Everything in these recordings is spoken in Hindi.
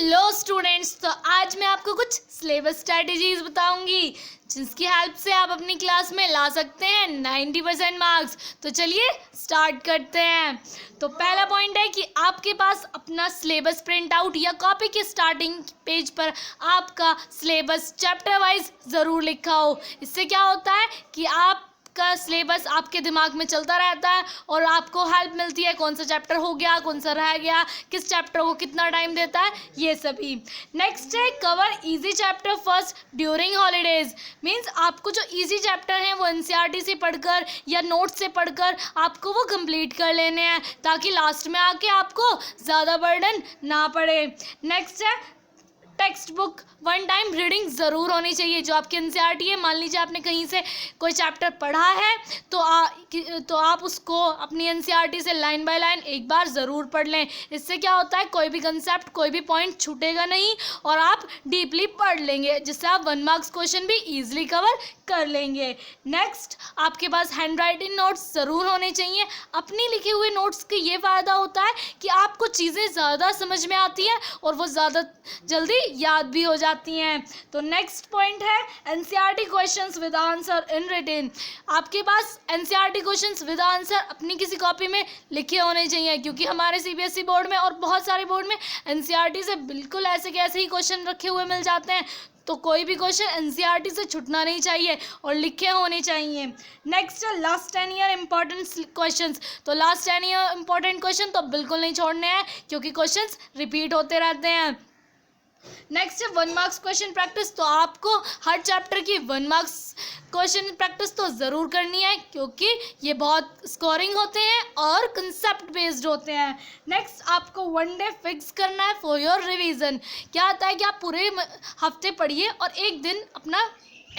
हेलो स्टूडेंट्स, तो आज मैं आपको कुछ सिलेबस स्ट्रैटेजीज बताऊंगी जिसकी हेल्प से आप अपनी क्लास में ला सकते हैं 90% मार्क्स। तो चलिए स्टार्ट करते हैं। तो पहला पॉइंट है कि आपके पास अपना सिलेबस प्रिंट आउट या कॉपी के स्टार्टिंग पेज पर आपका सिलेबस चैप्टर वाइज ज़रूर लिखा हो। इससे क्या होता है कि आपका सिलेबस आपके दिमाग में चलता रहता है और आपको हेल्प मिलती है कौन सा चैप्टर हो गया, कौन सा रह गया, किस चैप्टर को कितना टाइम देता है, ये सभी। नेक्स्ट है cover easy chapter first during holidays. Means आपको जो इजी चैप्टर हैं वो एनसीईआरटी से पढ़कर या नोट्स से पढ़कर आपको वो कंप्लीट कर लेने हैं ताकि लास्ट में आके आपको ज़्यादा बर्डन ना पड़े। नेक्स्ट है text book one time reading ज़रूर होनी चाहिए। जो आपकी एनसीईआरटी है, मान लीजिए आपने कहीं से कोई चैप्टर पढ़ा है तो आप उसको अपनी एनसीईआरटी से लाइन बाय लाइन एक बार ज़रूर पढ़ लें। इससे क्या होता है, कोई भी कंसेप्ट, कोई भी पॉइंट छूटेगा नहीं और आप डीपली पढ़ लेंगे, जिससे आप 1 मार्क्स क्वेश्चन भी ईजिली कवर कर लेंगे। नेक्स्ट, आपके पास हैंड राइटिंग नोट्स ज़रूर होने चाहिए। अपनी लिखे हुए नोट्स का ये फ़ायदा होता है कि आपको चीज़ें ज़्यादा समझ में आती हैं और वो ज़्यादा जल्दी याद भी हो जाती हैं। तो नेक्स्ट पॉइंट है NCERT questions with answer in written. आपके पास एनसीईआरटी क्वेश्चंस विद आंसर अपनी किसी कॉपी में लिखे होने चाहिए, क्योंकि हमारे सीबीएसई बोर्ड में और बहुत सारे बोर्ड में एनसीईआरटी से बिल्कुल ऐसे के ऐसे ही क्वेश्चन रखे हुए मिल जाते हैं। तो कोई भी क्वेश्चन एनसीईआरटी से छूटना नहीं चाहिए और लिखे होने चाहिए। नेक्स्ट है लास्ट 10 ईयर इंपॉर्टेंट क्वेश्चंस। तो लास्ट 10 ईयर इंपॉर्टेंट क्वेश्चन तो बिल्कुल नहीं छोड़ने हैं, क्योंकि क्वेश्चंस रिपीट होते रहते हैं। नेक्स्ट है 1 मार्क्स क्वेश्चन प्रैक्टिस। तो आपको हर चैप्टर की 1 मार्क्स क्वेश्चन प्रैक्टिस तो ज़रूर करनी है, क्योंकि ये बहुत स्कोरिंग होते हैं और कंसेप्ट बेस्ड होते हैं। नेक्स्ट, आपको 1 डे फिक्स करना है फॉर योर रिवीजन। क्या आता है कि आप पूरे हफ्ते पढ़िए और एक दिन अपना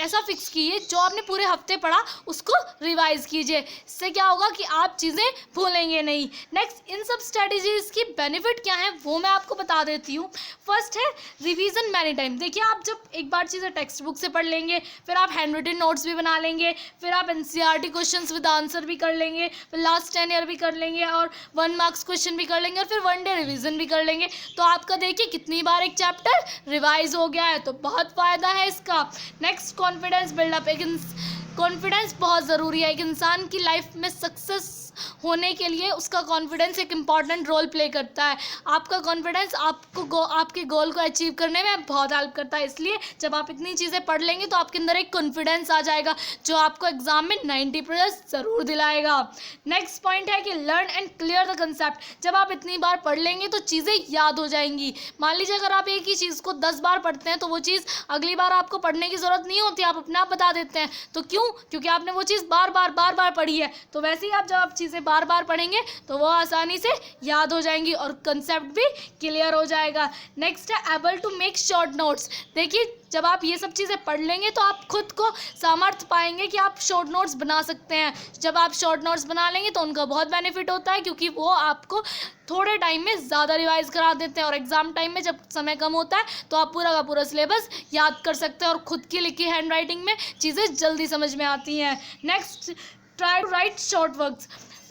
ऐसा फिक्स कीजिए जो आपने पूरे हफ्ते पढ़ा उसको रिवाइज कीजिए। इससे क्या होगा कि आप चीज़ें भूलेंगे नहीं। नेक्स्ट, इन सब स्ट्रैटेजीज़ की बेनिफिट क्या है वो मैं आपको बता देती हूँ। फर्स्ट है रिवीजन मैनी टाइम। देखिए, आप जब एक बार चीज़ें टेक्स्ट बुक से पढ़ लेंगे, फिर आप हैंड रिटन नोट्स भी बना लेंगे, फिर आप एनसीईआरटी क्वेश्चंस विद आंसर भी कर लेंगे, फिर लास्ट 10 ईयर भी कर लेंगे और 1 मार्क्स क्वेश्चन भी कर लेंगे और फिर 1 डे रिविज़न भी कर लेंगे। तो आपका देखिए कितनी बार एक चैप्टर रिवाइज हो गया है, तो बहुत फ़ायदा है इसका। Next, confidence buildup. कॉन्फिडेंस बहुत ज़रूरी है। एक इंसान की लाइफ में सक्सेस होने के लिए उसका कॉन्फिडेंस एक इम्पॉर्टेंट रोल प्ले करता है। आपका कॉन्फिडेंस आपके गोल को अचीव करने में बहुत हेल्प करता है। इसलिए जब आप इतनी चीज़ें पढ़ लेंगे तो आपके अंदर एक कॉन्फिडेंस आ जाएगा जो आपको एग्जाम में 90% ज़रूर दिलाएगा। नेक्स्ट पॉइंट है कि learn and clear the concept. जब आप इतनी बार पढ़ लेंगे तो चीज़ें याद हो जाएंगी। मान लीजिए अगर आप एक ही चीज़ को 10 बार पढ़ते हैं तो वो चीज़ अगली बार आपको पढ़ने की ज़रूरत नहीं होती, आप अपने आप बता देते हैं। तो क्यों? क्योंकि आपने वो चीज़ बार बार पढ़ी है। तो वैसे ही जब आप चीज़ें बार बार पढ़ेंगे तो वो आसानी से याद हो जाएंगी और कंसेप्ट भी क्लियर हो जाएगा। नेक्स्ट है able to make short notes. देखिए, जब आप ये सब चीज़ें पढ़ लेंगे तो आप खुद को सामर्थ्य पाएंगे कि आप शॉर्ट नोट्स बना सकते हैं। जब आप शॉर्ट नोट्स बना लेंगे तो उनका बहुत बेनिफिट होता है, क्योंकि वो आपको थोड़े टाइम में ज़्यादा रिवाइज करा देते हैं और एग्ज़ाम टाइम में जब समय कम होता है तो आप पूरा का पूरा सिलेबस याद कर सकते हैं और खुद की लिखी हैंड राइटिंग में चीज़ें जल्दी समझ में आती हैं। Next, try to write short words.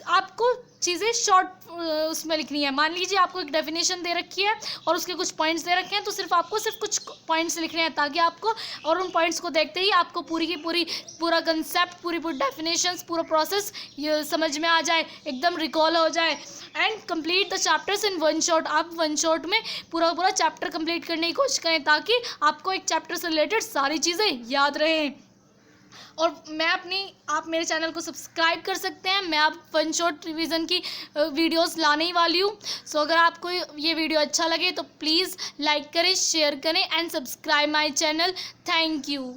आपको चीज़ें शॉर्ट उसमें लिखनी है। मान लीजिए आपको एक डेफिनेशन दे रखी है और उसके कुछ पॉइंट्स दे रखे हैं, तो आपको सिर्फ कुछ पॉइंट्स लिखने हैं ताकि आपको और उन पॉइंट्स को देखते ही आपको पूरा कंसेप्ट, पूरी डेफिनेशंस, पूरा प्रोसेस ये समझ में आ जाए, एकदम रिकॉल हो जाए। And complete the chapters in 1 shot. आप 1 शॉट में पूरा चैप्टर कंप्लीट करने की कोशिश करें ताकि आपको एक चैप्टर से रिलेटेड सारी चीज़ें याद रहें। और आप मेरे चैनल को सब्सक्राइब कर सकते हैं। मैं आप 1 शॉट रिवीजन की वीडियोस लाने ही वाली हूँ। सो अगर आपको ये वीडियो अच्छा लगे तो प्लीज़ लाइक करें, शेयर करें and subscribe my channel. Thank you.